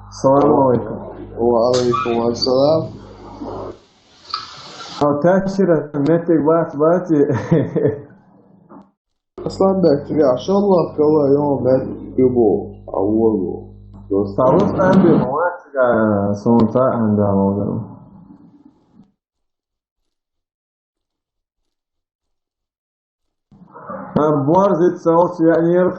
السلام عليكم. وعليكم السلام. تأشيرة متى باتي اصلا بكتيريا ان شاء الله كلا يوم بتجيبه اوله طاووس عندي مواد سونتا عندها موضوع بوارد صوت يعني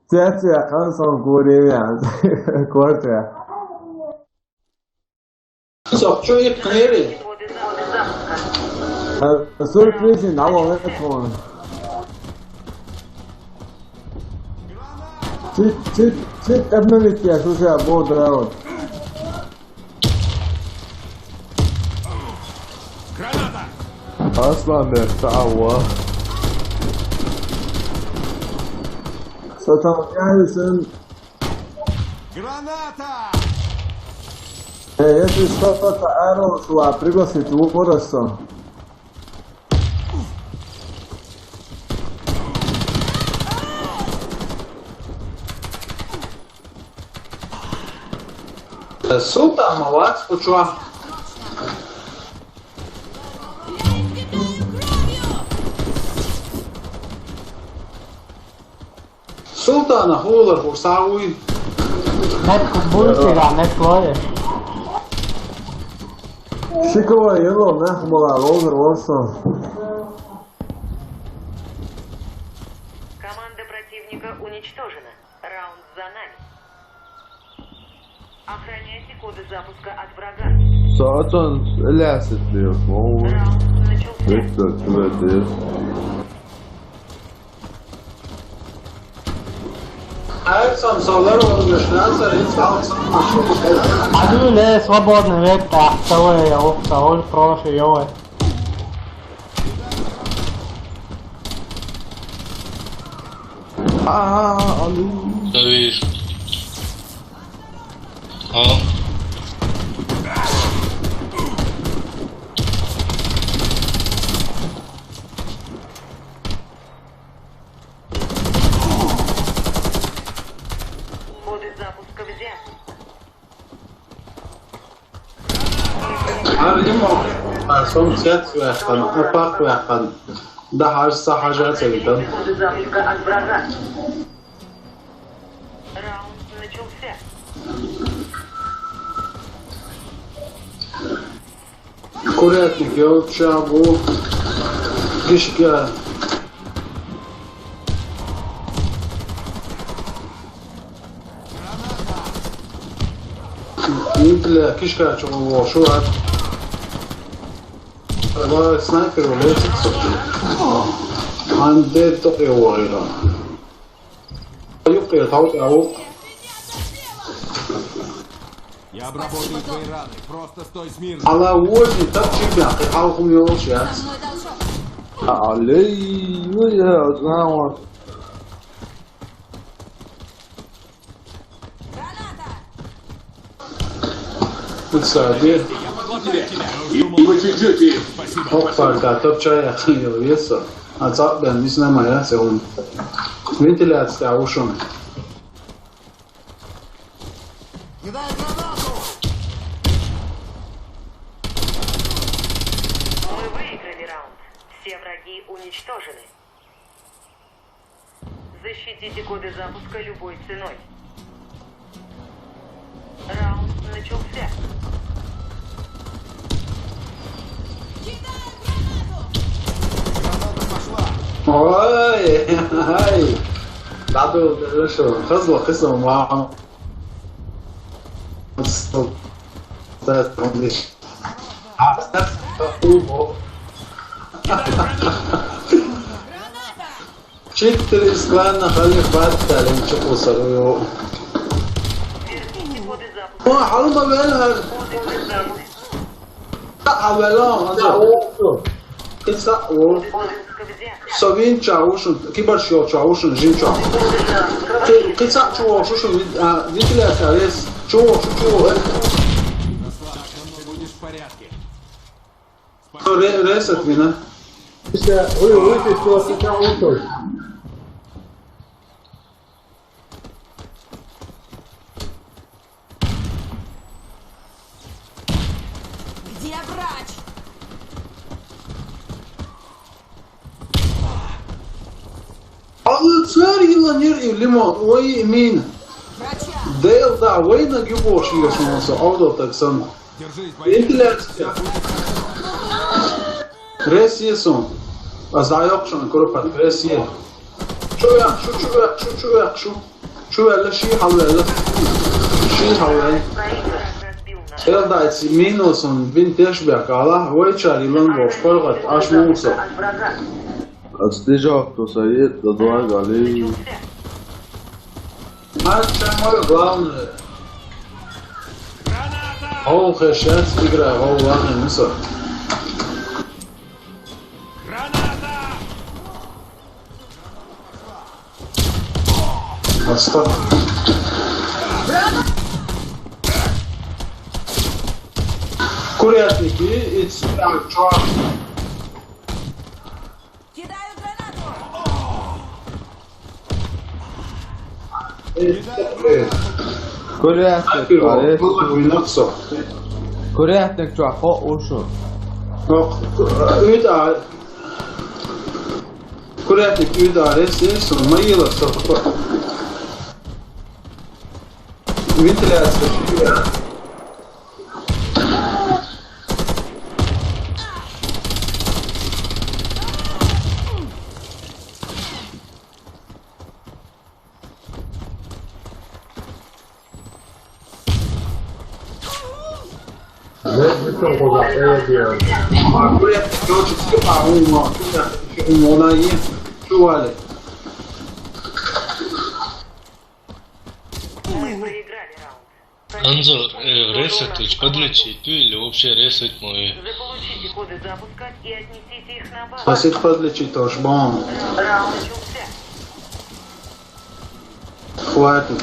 تأتي قنصة كورية كورتيا Что их кнери? سوربريز نعوض هيدفون تيت ابنك يا شو شيء بود راود اصلا بتعوى ستان يارسن если что-то аэро шла пригласить в Оросо. Султан, молодец, почва. Султана хулар фурсауин. Net bullshit, net kloje. Шикова ело нахмала лозер Орсо. Команда противника уничтожена. Раунд за нами. Охраняйте коды запуска от врага. zaten elastik diyor. Раунд начался. Bekle. Айсан солар оружешнаться, Один не свободный век, а второй я второй прошлый я. Alo. Да видишь. Коды запуска взяты. Son set ويحقن أفاق ويحقن ده حاجة صح حاجات جدا. Коды запуска от врага. Раунд начался. Курятник يوم شابو كشكا مثل كشكا شو هاد والله سنايبر ولا تكسر عندي تقي وغيره يبقي طوط أو Я обработаю твои раны. Просто стой смирно. على وجهي تبكي بيعطي حالكم يوش يا علي ويا اتناول. السعودية أكثر كاتب شيء أخير يسا أتصاب بأن نسنا ما يسون وين تلا تستعوشون Мы выиграли раунд. Все враги уничтожены. Защитите коды запуска любой ценой. Раунд начался. هاي هاي بعده شو خزوة قسم مع شفت الإسكان خلي فات تعلم شو وصلوا Верните коды запуска. ما حرمة بالها Коды запуска. عملان هذا كيسا و Запуска взят. سوين شاوشون كبر شو شاوشون جيم شو كيسا شو شو ديتلا ساريس شو Ты будешь в порядке. ريست فينا Вы что сейчас уточь? Где врач? Allah tsar yılan yer limon oy emin. Врача! Değil da vayna güboşuyorsun olsa avda taksan. Держись, боец. Ventilasyon. Resiyeson. Az ayakşın kurupat resiye. Şu elle şey havle. Şey havle. Проигрыш разбил наш. Elda etsi minusun vintage bekala. Vayçar yılan boş fargat aşmıyorsa. От врага. Отстежал, кто совет, до два голей. Начался. Hadi sen var главное. Hol xeşet igra hol var mısın? Hasta. Курятники и цвет чувак. Кидаю гранату! Курятник, Было парень. виноксо. Курятник, чувак, ушел. Üda Kuretlik idaresi sunmayla sapı. Ventilasyon. Kuretlik çocuk sıkma umma. Umma iyi. Şu hali. Мы проиграли раунд. Анзор, ресетить, подлечить ту или вообще ресеть мои? Заполучите коды запуска и отнесите их на базу. Basit подлечить тоже. Бом. Раунд начался. Хватит.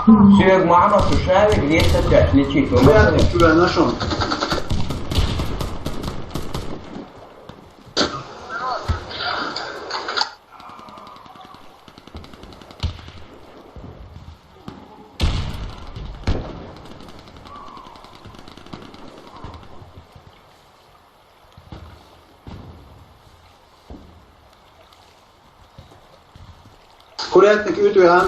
Человек мама сушави, где-то опять лечить. Kuretlik güven aşın. Kuretlik ütüyen.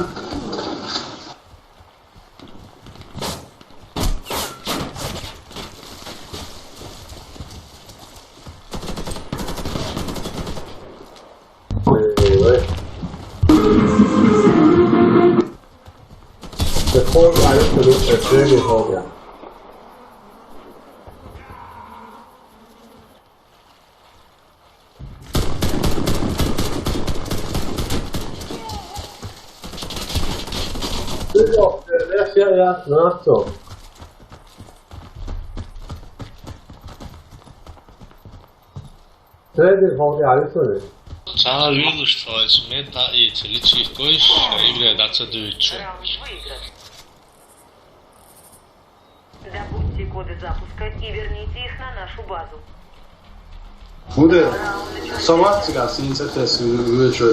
Цаа видел, что смета и целичи коиш играет отсадуючу. Раунд выигран. Добудьте коды запуска и верните их на нашу базу. Bu da savaş çıkarsın insetesi üretçi.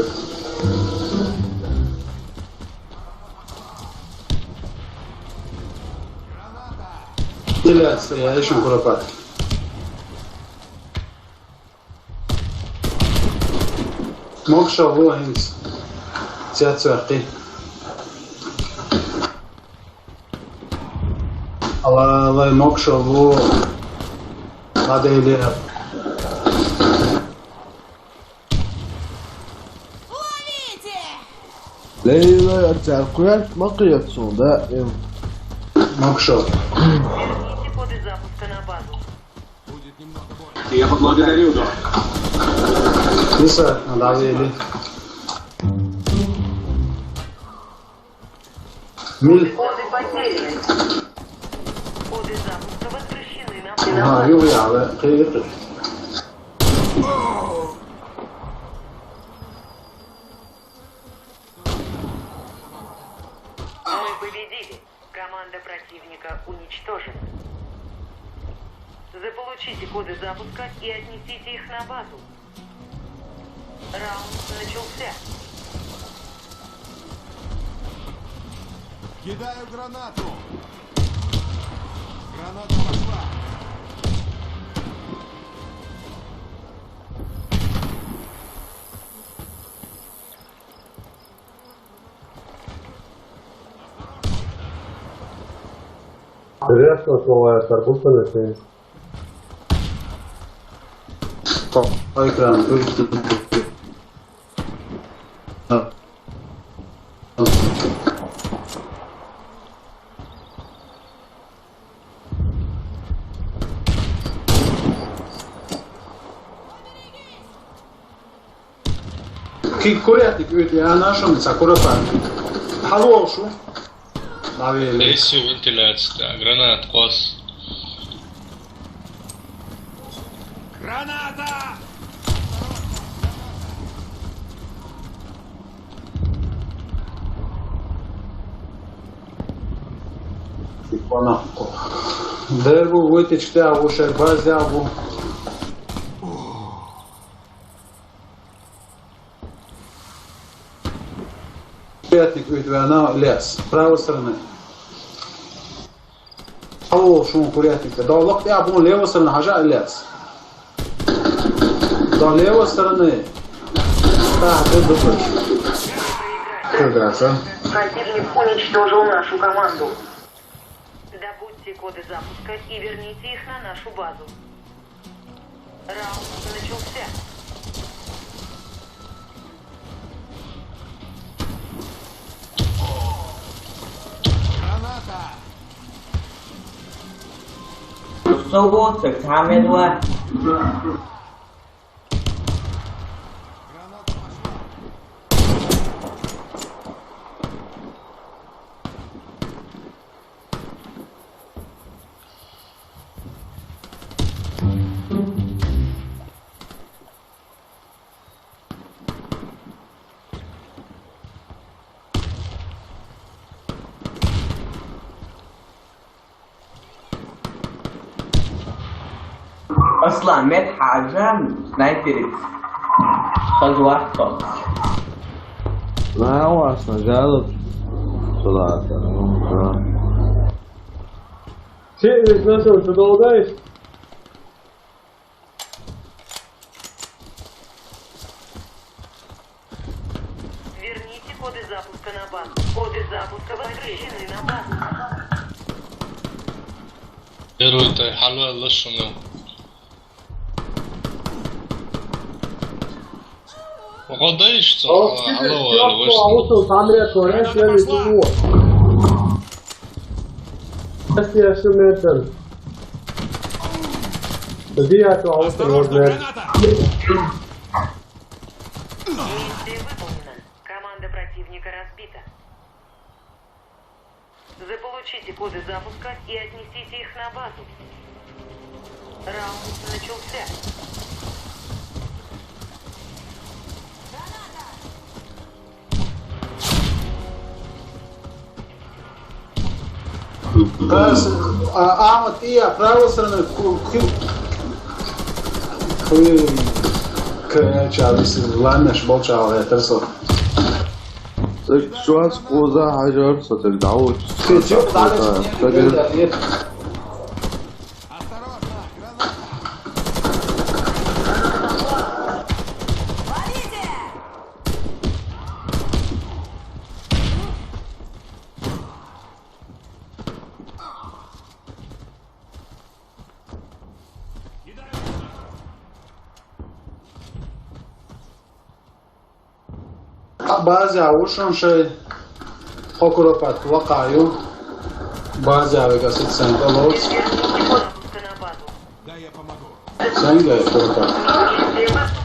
Ventilasyon ya işin kurupat. Moksha bu hins. Tiyatsuaki. Allah moksha bu adeli. Ловите! Leyla açar, kurat makiyat sonunda. Moksha. Верните коды запуска на базу. Будет немного больно. Nisa adeli. Mil. Коды потеряны. Коды запуска возвращены на Ha, yok ya be. Kıyıktır. Мы победили. Команда противника уничтожена. Заполучите коды запуска и отнесите их на базу. Раунд начался. Кидаю гранату. Граната пошла. По экрану. Курятник ведь я нашел, аккуратно. Халва ушу. Навели. Лесю вентиляция, гранат, кос. Граната! Дербу вытечь тягу, шерба зягу. Курятник ведь на лес, с правой стороны. Халва ушу курятника. Да лох я бун левой стороны, хажа лес. До левой стороны. Так, ты думаешь. Прекрасно. Противник уничтожил нашу команду. Добудьте коды запуска и верните их на нашу базу. Раунд начался. Граната! สู้ศึกท้าไม่ด้วย Граната пошла. اصلا متحجم سنايبرز خذ واحد Não, acho já sei lá, cara. Верните коды запуска на базу. Коды запуска возвращены на базу. Веруйте, халва лошуну. Погодаешь, что? Халва лошуну. Осторожно, граната! Миссия выполнена. Команда противника разбита. Заполучите коды запуска и отнесите их на базу. Раунд начался. Ahmad и правой стороны. Чавис, ладно, болчал, это все. Так что скоза хажар, сотек даут. Осторожно, граната! Ловите! بعضی هاوشون شاید خاکروپات وقایو بعضی هاوگاست سنگالوس Верните коды запуска на базу. Да, я помогу. سنگه خاکروپات Миссия выполнена.